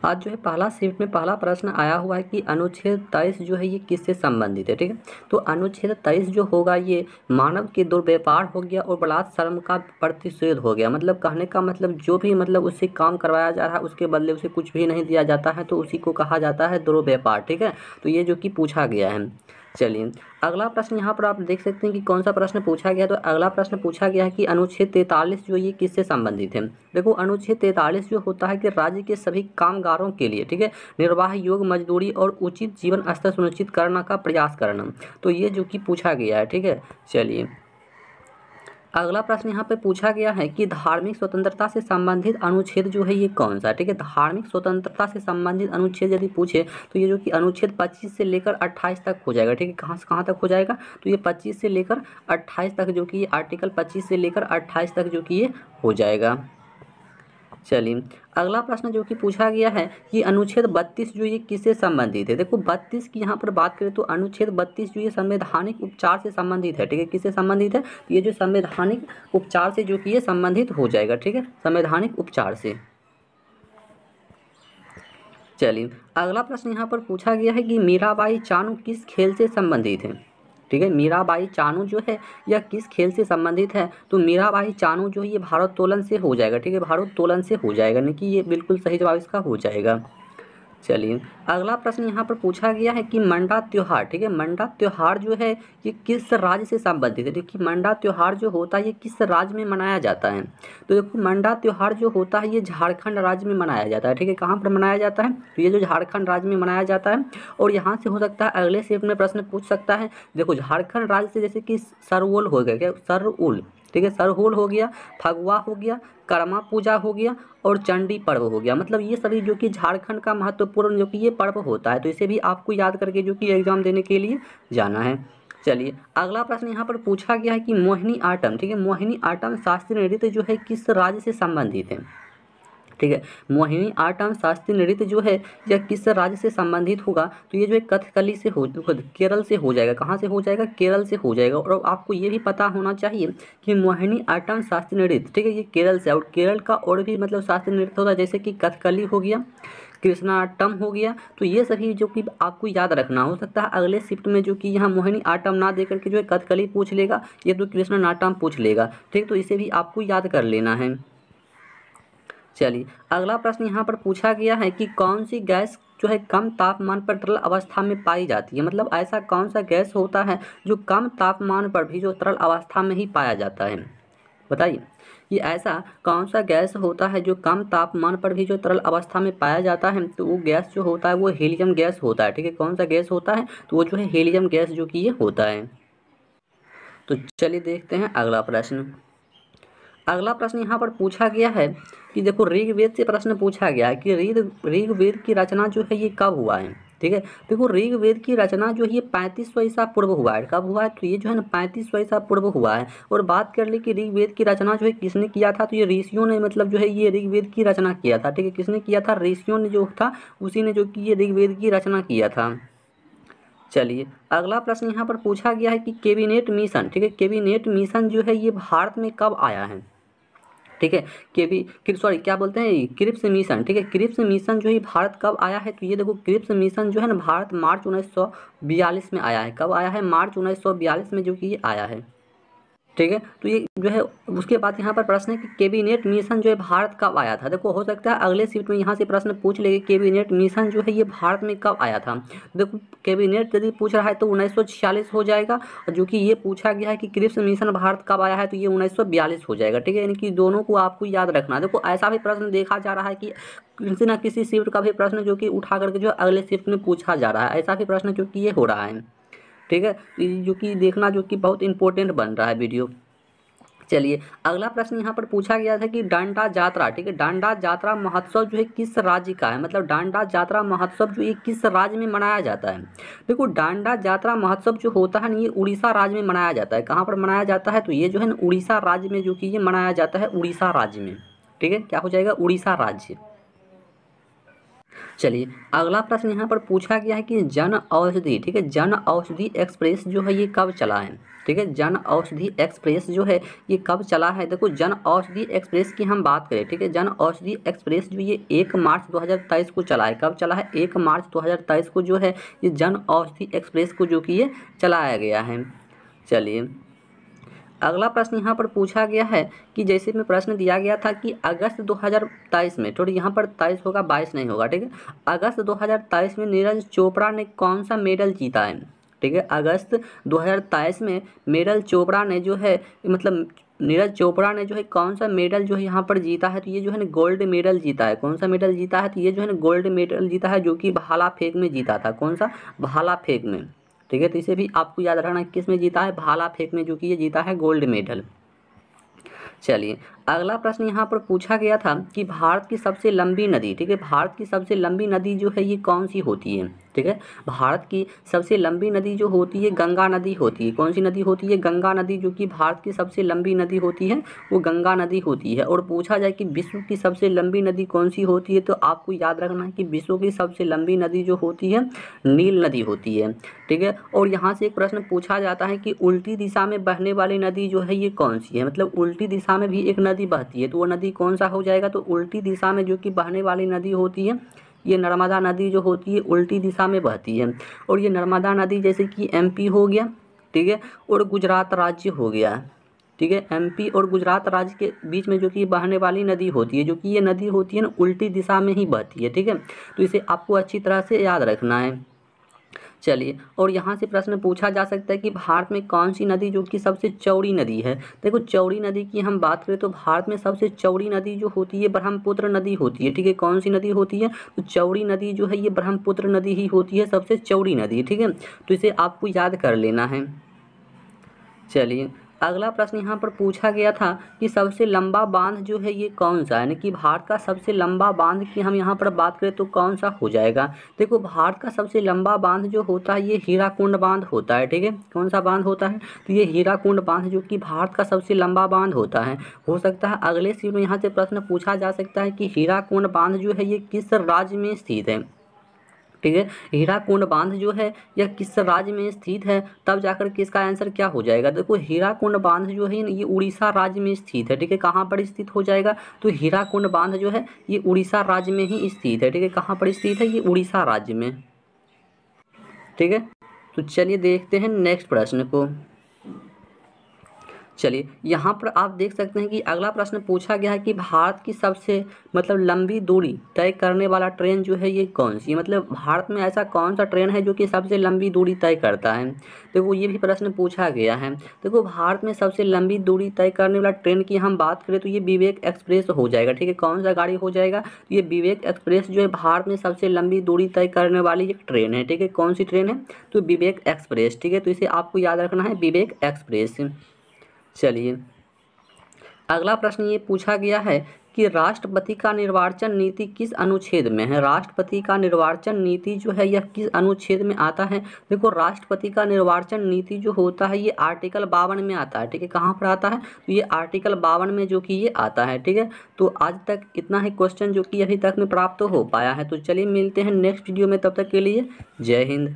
आज जो है पहला शिफ्ट में पहला प्रश्न आया हुआ है कि अनुच्छेद 23 जो है ये किससे संबंधित है। ठीक है, तो अनुच्छेद 23 जो होगा ये मानव के दुर्व्यवहार हो गया और बलात्कार का प्रतिषेध हो गया। मतलब कहने का मतलब जो भी मतलब उससे काम करवाया जा रहा है उसके बदले उसे कुछ भी नहीं दिया जाता है तो उसी को कहा जाता है दुर्व्यवहार। ठीक है, तो ये जो कि पूछा गया है। चलिए अगला प्रश्न यहाँ पर आप देख सकते हैं कि कौन सा प्रश्न पूछा गया। तो अगला प्रश्न पूछा गया है कि अनुच्छेद 43 जो ये किससे संबंधित है। देखो अनुच्छेद 43 जो होता है कि राज्य के सभी कामगारों के लिए, ठीक है, निर्वाह योग्य मजदूरी और उचित जीवन स्तर सुनिश्चित करने का प्रयास करना। तो ये जो कि पूछा गया है। ठीक है, चलिए अगला प्रश्न यहाँ पे पूछा गया है कि धार्मिक स्वतंत्रता से संबंधित अनुच्छेद जो है ये कौन सा है। ठीक है, धार्मिक स्वतंत्रता से संबंधित अनुच्छेद यदि पूछे तो ये जो कि अनुच्छेद 25 से लेकर 28 तक हो जाएगा। ठीक है, कहाँ से कहाँ तक हो जाएगा, तो ये 25 से लेकर 28 तक जो कि ये आर्टिकल 25 से लेकर 28 तक जो कि ये हो जाएगा। चलिए अगला प्रश्न जो कि पूछा गया है कि अनुच्छेद 32 जो ये किससे संबंधित है। देखो 32 की यहाँ पर बात करें तो अनुच्छेद 32 जो ये संवैधानिक उपचार से संबंधित है। ठीक है, किससे संबंधित है, तो ये जो संवैधानिक उपचार से जो कि ये संबंधित हो जाएगा। ठीक है, संवैधानिक उपचार से। चलिए अगला प्रश्न यहाँ पर पूछा गया है कि मीराबाई चानू किस खेल से संबंधित है। ठीक है, मीराबाई चानू जो है यह किस खेल से संबंधित है, तो मीराबाई चानू जो है ये भारोत्तोलन से हो जाएगा। ठीक है, भारोत्तोलन से हो जाएगा, नहीं कि ये बिल्कुल सही जवाब इसका हो जाएगा। चलिए अगला प्रश्न यहाँ पर पूछा गया है कि मंडा त्योहार, ठीक है, मंडा त्योहार जो है ये किस राज्य से संबंधित है। देखिए मंडा त्योहार जो होता है ये किस राज्य में मनाया जाता है, तो देखो मंडा त्योहार जो होता है ये झारखंड राज्य में मनाया जाता है। ठीक है, कहाँ पर मनाया जाता है, तो ये जो झारखंड राज्य में मनाया जाता है। और यहाँ से हो सकता है अगले शिफ्ट में प्रश्न पूछ सकता है। देखो झारखंड राज्य से जैसे कि सरवोल हो गया, क्या सरउल, ठीक है, सरहुल हो गया, फगुआ हो गया, कर्मा पूजा हो गया और चंडी पर्व हो गया। मतलब ये सभी जो कि झारखंड का महत्वपूर्ण जो कि ये पर्व होता है, तो इसे भी आपको याद करके जो कि एग्जाम देने के लिए जाना है। चलिए अगला प्रश्न यहाँ पर पूछा गया है कि मोहिनी आट्टम, ठीक है, मोहिनी आट्टम शास्त्रीय नृत्य जो है किस राज्य से संबंधित है। ठीक है, मोहिनी आट्टम शास्त्रीय नृत्य जो है यह किस राज्य से संबंधित होगा, तो ये जो है कथकली से हो, केरल से हो जाएगा। कहाँ से हो जाएगा, केरल से हो जाएगा। और आपको ये भी पता होना चाहिए कि मोहिनी आट्टम शास्त्रीय नृत्य, ठीक है, ये केरल से, और केरल का और भी मतलब शास्त्रीय नृत्य होता है जैसे कि कथकली हो गया, कृष्णाट्टम हो गया। तो ये सभी जो कि आपको याद रखना। हो सकता है अगले शिफ्ट में जो कि यहाँ मोहिनी आट्टम ना दे करके जो है कथकली पूछ लेगा, ये तो कृष्णाट्टम पूछ लेगा। ठीक, तो इसे भी आपको याद कर लेना है। चलिए अगला प्रश्न यहाँ पर पूछा गया है कि कौन सी गैस जो है कम तापमान पर तरल अवस्था में पाई जाती है। मतलब ऐसा कौन सा गैस होता है जो कम तापमान पर भी जो तरल अवस्था में ही पाया जाता है, बताइए। ये ऐसा कौन सा गैस होता है जो कम तापमान पर भी जो तरल अवस्था में पाया जाता है, तो वो गैस जो होता है वो हीलियम गैस होता है। ठीक है, कौन सा गैस होता है, तो वो जो है हीलियम गैस जो कि ये होता है। तो चलिए देखते हैं अगला प्रश्न। अगला प्रश्न यहाँ पर पूछा गया है कि देखो ऋग्वेद से प्रश्न पूछा गया है कि ऋग्वेद की रचना जो है ये कब हुआ है। ठीक है, देखो ऋग्वेद की रचना जो है ये 3500 ईसा पूर्व हुआ है। कब हुआ है, तो ये जो है ना 3500 ईसा पूर्व हुआ है। और बात कर ले कि ऋग्वेद की रचना जो है किसने किया था, तो ये ऋषियों ने मतलब जो है ये ऋग्वेद की रचना किया था। ठीक है, किसने किया था, ऋषियों ने जो था उसी ने जो कि ये ऋग्वेद की रचना किया था। चलिए अगला प्रश्न यहाँ पर पूछा गया है कि कैबिनेट मिशन, ठीक है, कैबिनेट मिशन जो है ये भारत में कब आया है। ठीक है, क्या बोलते हैं, क्रिप्स मिशन। ठीक है, क्रिप्स मिशन जो है भारत कब आया है, तो ये देखो क्रिप्स मिशन जो है ना भारत मार्च 1942 में आया है। कब आया है, मार्च 1942 में जो कि ये आया है। ठीक है, तो ये जो है उसके बाद यहाँ पर प्रश्न है कि कैबिनेट मिशन जो है भारत कब आया था। देखो हो सकता है अगले शिफ्ट में यहाँ से प्रश्न पूछ लेंगे कैबिनेट मिशन जो है ये भारत में कब आया था। देखो कैबिनेट यदि पूछ रहा है तो 1946 हो जाएगा, और जो कि ये पूछा गया है कि क्रिप्स मिशन भारत कब आया है तो ये 1942 हो जाएगा। ठीक है, यानी कि दोनों को आपको याद रखना है। देखो ऐसा भी प्रश्न देखा जा रहा है कि किसी न किसी शिफ्ट का भी प्रश्न जो कि उठा करके जो अगले शिफ्ट में पूछा जा रहा है, ऐसा भी प्रश्न जो कि ये हो रहा है। ठीक है, जो कि देखना जो कि बहुत इंपॉर्टेंट बन रहा है वीडियो। चलिए अगला प्रश्न यहाँ पर पूछा गया था कि डांडा यात्रा, ठीक है, डांडा यात्रा महोत्सव जो है किस राज्य का है। मतलब डांडा यात्रा महोत्सव जो ये किस राज्य में मनाया जाता है। देखो डांडा यात्रा महोत्सव जो होता है ना ये उड़ीसा राज्य में मनाया जाता है। कहाँ पर मनाया जाता है, तो ये जो है ना उड़ीसा राज्य में जो कि ये मनाया जाता है, उड़ीसा राज्य में। ठीक है, क्या हो जाएगा, उड़ीसा राज्य। चलिए अगला प्रश्न यहाँ पर पूछा गया है कि जन औषधि, ठीक है, जन औषधि एक्सप्रेस जो है ये कब चला है, ठीक है, जन औषधि एक्सप्रेस जो है ये कब चला है। देखो जन औषधि एक्सप्रेस की हम बात करें, ठीक है, जन औषधि एक्सप्रेस जो ये 1 मार्च 2023 को चला है। कब चला है? 1 मार्च 2023 को जो है ये जन औषधि एक्सप्रेस को जो कि ये चलाया गया है। चलिए अगला प्रश्न यहाँ पर पूछा गया है कि जैसे में प्रश्न दिया गया था कि अगस्त 2023 में, थोड़ी यहाँ पर 23 होगा 22 नहीं होगा, ठीक है, अगस्त 2023 में नीरज चोपड़ा ने कौन सा मेडल जीता है, ठीक है, अगस्त 2023 में नीरज चोपड़ा ने जो है मतलब नीरज चोपड़ा ने जो है कौन सा मेडल जो है यहाँ पर जीता है, तो ये जो है ना गोल्ड मेडल जीता है। कौन सा मेडल जीता है? तो ये जो है ना गोल्ड मेडल जीता है, जो कि भाला फेंक में जीता था। कौन सा? भाला फेंक में, ठीक है, तो इसे भी आपको याद रखना किस में जीता है? भाला फेंक में, जो कि ये जीता है गोल्ड मेडल। चलिए अगला प्रश्न यहाँ पर पूछा गया था कि भारत की सबसे लंबी नदी, ठीक है, भारत की सबसे लंबी नदी जो है ये कौन सी होती है, ठीक है, भारत की सबसे लंबी नदी जो होती है गंगा नदी होती है। कौन सी नदी होती है? गंगा नदी, जो कि भारत की सबसे लंबी नदी होती है वो गंगा नदी होती है। और पूछा जाए कि विश्व की सबसे लंबी नदी कौन सी होती है, तो आपको याद रखना है कि विश्व की सबसे लंबी नदी जो होती है नील नदी होती है, ठीक है। और यहाँ से एक प्रश्न पूछा जाता है कि उल्टी दिशा में बहने वाली नदी जो है ये कौन सी है, मतलब उल्टी दिशा में भी एक नदी बहती है, तो वो नदी कौन सा हो जाएगा? तो उल्टी दिशा में जो कि बहने वाली नदी होती है ये नर्मदा नदी जो होती है उल्टी दिशा में बहती है। और ये नर्मदा नदी जैसे कि एमपी हो गया, ठीक है, और गुजरात राज्य हो गया, ठीक है, एमपी और गुजरात राज्य के बीच में जो कि बहने वाली नदी होती है, जो कि ये नदी होती है ना उल्टी दिशा में ही बहती है, ठीक है, तो इसे आपको अच्छी तरह से याद रखना है। चलिए और यहाँ से प्रश्न पूछा जा सकता है कि भारत में कौन सी नदी जो कि सबसे चौड़ी नदी है। देखो चौड़ी नदी की हम बात करें तो भारत में सबसे चौड़ी नदी जो होती है ब्रह्मपुत्र नदी होती है, ठीक है, कौन सी नदी होती है? तो चौड़ी नदी जो है ये ब्रह्मपुत्र नदी ही होती है, सबसे चौड़ी नदी, ठीक है, तो इसे आपको याद कर लेना है। चलिए अगला प्रश्न यहाँ पर पूछा गया था कि सबसे लंबा बांध जो है ये कौन सा है, यानी कि भारत का सबसे लंबा बांध की हम यहाँ पर बात करें तो कौन सा हो जाएगा। देखो भारत का सबसे लंबा बांध जो होता है ये हीराकुंड बांध होता है, ठीक है, कौन सा बांध होता है? तो ये हीराकुंड बांध जो कि भारत का सबसे लंबा बांध होता है। हो सकता है अगले सीट में यहाँ से प्रश्न पूछा जा सकता है कि हीराकुंड बांध जो है ये किस राज्य में स्थित है, ठीक है, हीराकुंड बांध जो है यह किस राज्य में स्थित है, तब जाकर के इसका आंसर क्या हो जाएगा। देखो हीराकुंड बांध जो है ये उड़ीसा राज्य में स्थित है, ठीक है, कहाँ पर स्थित हो जाएगा? तो हीराकुंड बांध जो है ये उड़ीसा राज्य में ही स्थित है, ठीक है, कहाँ पर स्थित है? ये उड़ीसा राज्य में, ठीक है। तो चलिए देखते हैं नेक्स्ट प्रश्न को। चलिए यहाँ पर आप देख सकते हैं कि अगला प्रश्न पूछा गया है कि भारत की सबसे मतलब लंबी दूरी तय करने वाला ट्रेन जो है ये कौन सी है, मतलब भारत में ऐसा कौन सा ट्रेन है जो कि सबसे लंबी दूरी तय करता है। देखो ये भी प्रश्न पूछा गया है। देखो भारत में सबसे लंबी दूरी तय करने वाला ट्रेन की हम बात करें तो ये विवेक एक्सप्रेस हो जाएगा, ठीक है, कौन सा गाड़ी हो जाएगा? तो ये विवेक एक्सप्रेस जो है भारत में सबसे लंबी दूरी तय करने वाली एक ट्रेन है, ठीक है, कौन सी ट्रेन है? तो विवेक एक्सप्रेस, ठीक है, तो इसे आपको याद रखना है विवेक एक्सप्रेस। चलिए अगला प्रश्न ये पूछा गया है कि राष्ट्रपति का निर्वाचन नीति किस अनुच्छेद में है। राष्ट्रपति का निर्वाचन नीति जो है यह किस अनुच्छेद में आता है। देखो राष्ट्रपति का निर्वाचन नीति जो होता है ये आर्टिकल 52 में आता है, ठीक है, कहाँ पर आता है? तो ये आर्टिकल 52 में जो कि ये आता है, ठीक है। तो आज तक इतना ही क्वेश्चन जो कि अभी तक में प्राप्त हो पाया है। तो चलिए मिलते हैं नेक्स्ट वीडियो में, तब तक के लिए जय हिंद।